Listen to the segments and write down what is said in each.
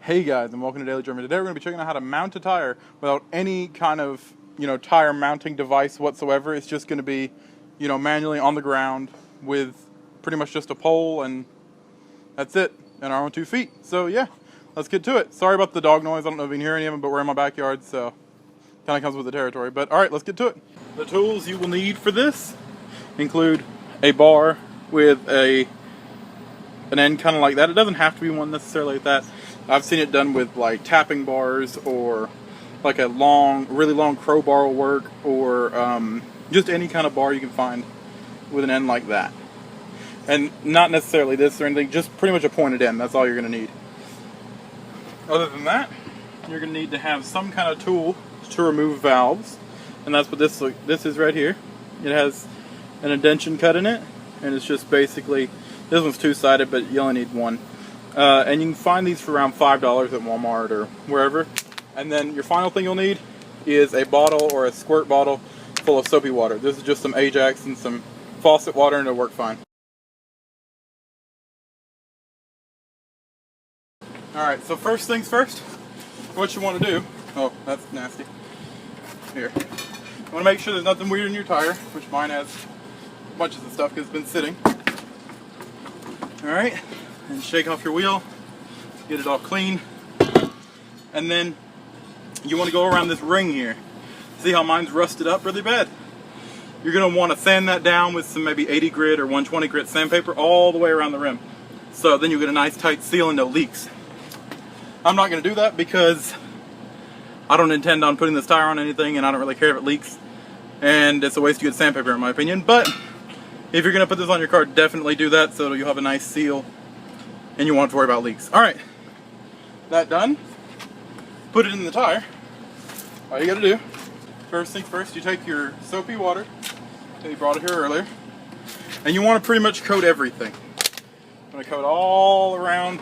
Hey guys, and welcome to Daily German. Today we're going to be checking out how to mount a tire without any kind of, tire mounting device whatsoever. It's just going to be, manually on the ground with pretty much just a pole, and that's it, and our own 2 feet. So yeah, let's get to it. Sorry about the dog noise. I don't know if you can hear any of them, but we're in my backyard, so kind of comes with the territory. But all right, let's get to it. The tools you will need for this include a bar with an end kind of like that. It doesn't have to be one necessarily like that. I've seen it done with like tapping bars, or like a really long crowbar will work, or just any kind of bar you can find with an end like that. And not necessarily this or anything, just pretty much a pointed end. That's all you're going to need. Other than that, you're going to need to have some kind of tool to remove valves, and that's what this is right here. It has an indentation cut in it, and it's just basically, this one's two-sided, but you only need one. And you can find these for around $5 at Walmart or wherever. And then your final thing you'll need is a bottle or a squirt bottle full of soapy water. This is just some Ajax and some faucet water, and it'll work fine. Alright, so first things first, what you want to do, oh, that's nasty. Here. You want to make sure there's nothing weird in your tire, which mine has bunches of stuff because it's been sitting. Alright. And shake off your wheel, get it all clean, and then you want to go around this ring here. See how mine's rusted up really bad? You're going to want to sand that down with some maybe 80 grit or 120 grit sandpaper all the way around the rim. So then you get a nice tight seal and no leaks. I'm not going to do that because I don't intend on putting this tire on anything, and I don't really care if it leaks, and it's a waste of good sandpaper in my opinion. But if you're going to put this on your car, definitely do that so you'll have a nice seal and you won't have to worry about leaks. Alright, that done, put it in the tire. All you gotta do, first things first, you take your soapy water that you brought it here earlier, and you want to pretty much coat everything. I'm going to coat all around,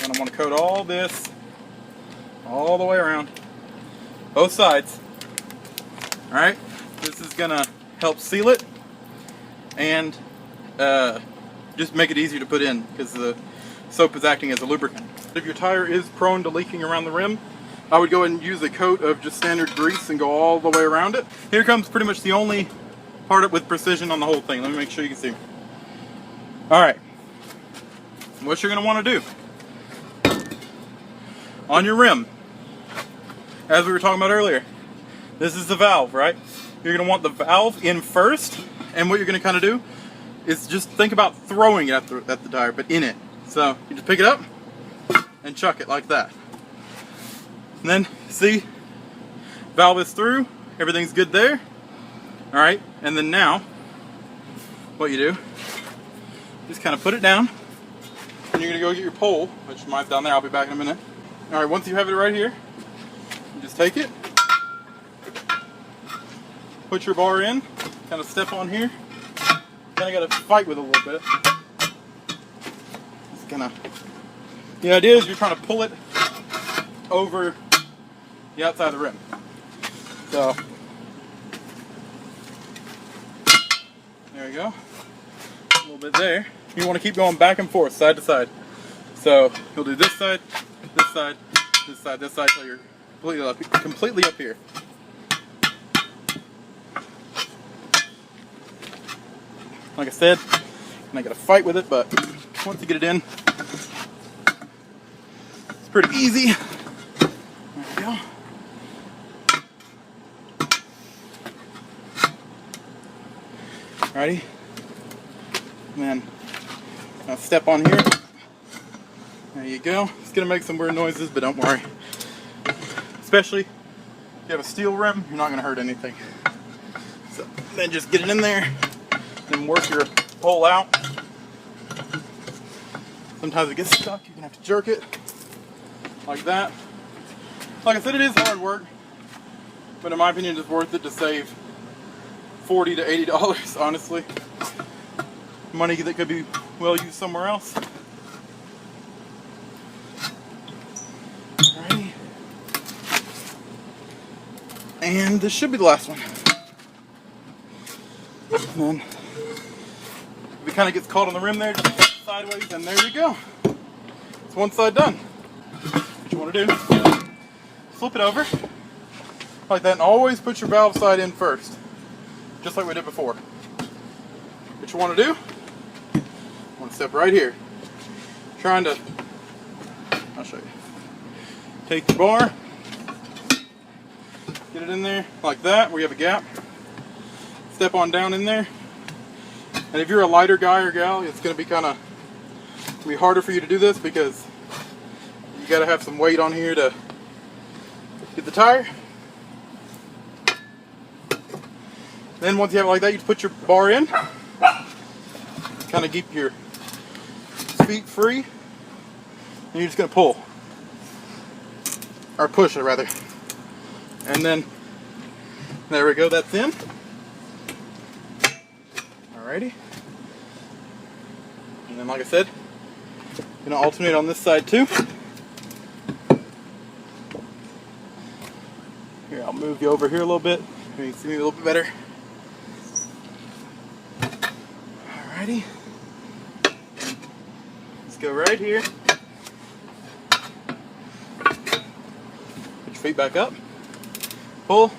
and I want to coat all this all the way around, both sides. Alright, this is going to help seal it and just make it easier to put in because the soap is acting as a lubricant. If your tire is prone to leaking around the rim, I would go ahead and use a coat of just standard grease and go all the way around it. Here comes pretty much the only part with precision on the whole thing. Let me make sure you can see. Alright, what you're going to want to do on your rim, as we were talking about earlier, this is the valve, right? You're going to want the valve in first. And what you're going to kind of do is just think about throwing it at the tire, but in it. So you just pick it up and chuck it like that. And then, see, valve is through, everything's good there. Alright, and then now, what you do, just kind of put it down, and you're going to go get your pole, which mine's down there, I'll be back in a minute. Alright, once you have it right here, you just take it, put your bar in, kind of step on here. Then I got to fight with it a little bit. It's gonna. The idea is you're trying to pull it over the outside of the rim. So there you go. A little bit there. You want to keep going back and forth, side to side. So you'll do this side, this side, this side, this side, till you're completely up here. Like I said, and I gotta fight with it, but once you get it in, it's pretty easy. There we go. Alrighty. And then I'll step on here. There you go. It's gonna make some weird noises, but don't worry. Especially if you have a steel rim, you're not gonna hurt anything. So then just get it in there. And work your pole out. Sometimes it gets stuck, you're going to have to jerk it like that. Like I said, it is hard work, but in my opinion it's worth it to save $40 to $80, honestly. Money that could be well used somewhere else. Alrighty. And this should be the last one. And then if it kind of gets caught on the rim there, just sideways, and there you go. It's one side done. What you want to do, flip it over like that, and always put your valve side in first, just like we did before. What you want to do, you want to step right here, trying to, I'll show you. Take your bar, get it in there like that, where you have a gap. Step on down in there. And if you're a lighter guy or gal, it's going to be harder for you to do this because you got to have some weight on here to get the tire. Then once you have it like that, you just put your bar in, kind of keep your feet free, and you're just going to pull, or push it rather. And then there we go, that's in. Alrighty. And then, like I said, I'm going to alternate on this side too. Here, I'll move you over here a little bit so you can see me a little bit better. Alrighty. Let's go right here. Put your feet back up. Pull.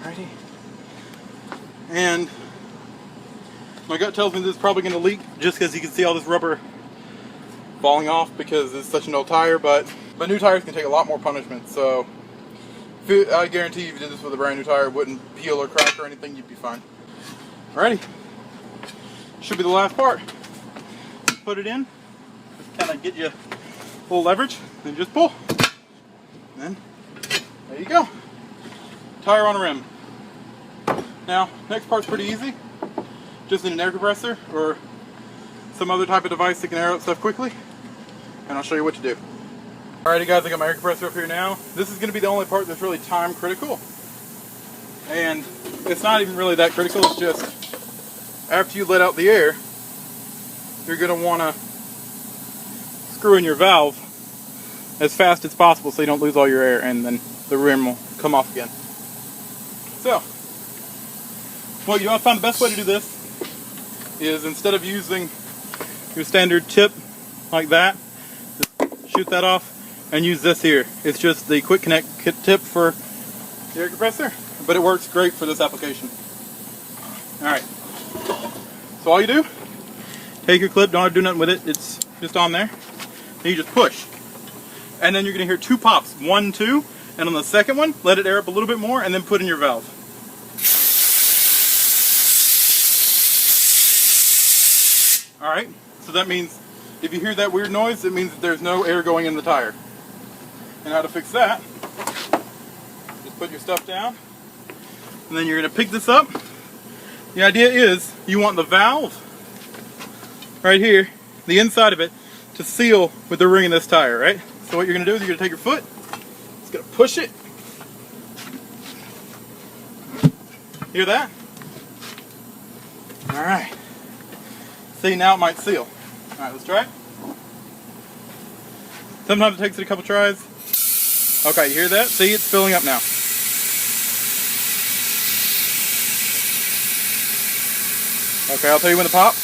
Alrighty. And my gut tells me this is probably going to leak just because you can see all this rubber falling off because it's such an old tire, but new tires can take a lot more punishment, so I guarantee you if you did this with a brand new tire, it wouldn't peel or crack or anything, you'd be fine. Alrighty. Should be the last part. Put it in, kind of get you a little leverage, then just pull. And then, there you go. Tire on a rim. Now, next part's pretty easy. Just need an air compressor or some other type of device that can air out stuff quickly, and I'll show you what to do. Alrighty guys, I got my air compressor up here now. This is going to be the only part that's really time critical, and it's not even really that critical. It's just after you let out the air, you're going to want to screw in your valve as fast as possible so you don't lose all your air, and then the rim will come off again. So, well, I found the best way to do this is instead of using your standard tip like that, just shoot that off and use this here. It's just the quick connect tip for the air compressor, but it works great for this application. Alright, so all you do, take your clip, don't have to do nothing with it, it's just on there, and you just push. And then you're going to hear two pops, 1, 2, and on the second one, let it air up a little bit more and then put in your valve. Alright, so that means if you hear that weird noise, it means that there's no air going in the tire. And how to fix that, just put your stuff down, and then you're going to pick this up. The idea is you want the valve right here, the inside of it, to seal with the ring in this tire, right? So what you're going to do is you're going to take your foot, just going to push it. Hear that? Alright. See, now it might seal. Alright, let's try it. Sometimes it takes it a couple tries. Okay, you hear that? See, it's filling up now. Okay, I'll tell you when to pop.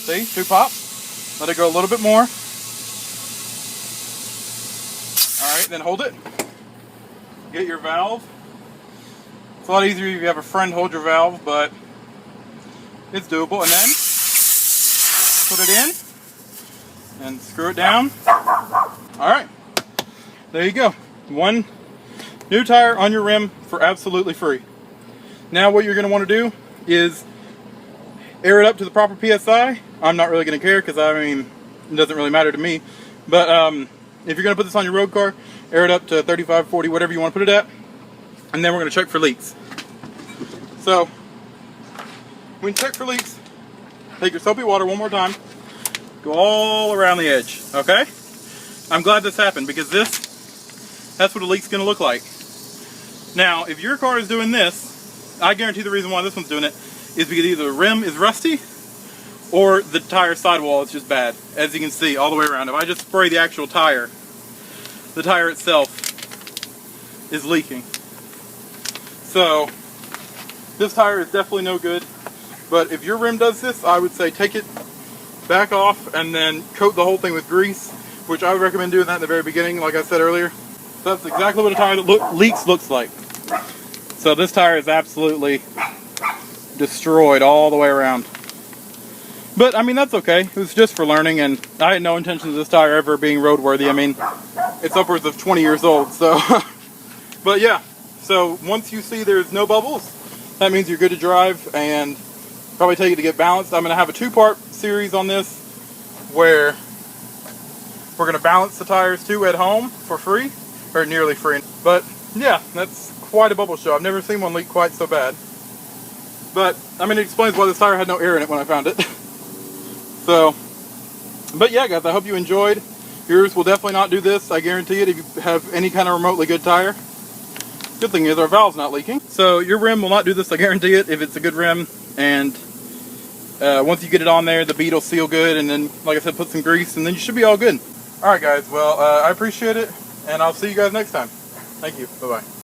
See, 2 pops. Let it go a little bit more. Alright, then hold it. Get your valve. It's a lot easier if you have a friend hold your valve, but it's doable. And then put it in and screw it down. Alright, there you go. 1 new tire on your rim for absolutely free. Now what you're going to want to do is air it up to the proper PSI. I'm not really going to care because, I mean, it doesn't really matter to me. But if you're going to put this on your road car, air it up to 35, 40, whatever you want to put it at. And then we're going to check for leaks. So, when you check for leaks, take your soapy water one more time. Go all around the edge, okay? I'm glad this happened because that's what a leak's going to look like. Now, if your car is doing this, I guarantee the reason why this one's doing it is because either the rim is rusty or the tire sidewall is just bad. As you can see, all the way around. If I just spray the actual tire, the tire itself is leaking. So this tire is definitely no good. But if your rim does this, I would say take it back off and then coat the whole thing with grease, which I would recommend doing that in the very beginning, like I said earlier. So that's exactly what a tire that leaks looks like. So this tire is absolutely destroyed all the way around. But I mean, that's okay. It was just for learning, and I had no intention of this tire ever being roadworthy. I mean, it's upwards of 20 years old, so. But yeah, so once you see there's no bubbles, that means you're good to drive, and probably take it to get balanced. I'm going to have a 2-part series on this where we're going to balance the tires too at home for free, or nearly free. But yeah, that's quite a bubble show. I've never seen one leak quite so bad. But I mean, it explains why this tire had no air in it when I found it. So, but yeah, guys, I hope you enjoyed. Yours will definitely not do this, I guarantee it, if you have any kind of remotely good tire. Good thing is our valve's not leaking. So your rim will not do this, I guarantee it, if it's a good rim. And once you get it on there, the bead will seal good, and then, like I said, put some grease, and then you should be all good. Alright guys, well, I appreciate it, and I'll see you guys next time. Thank you, bye-bye.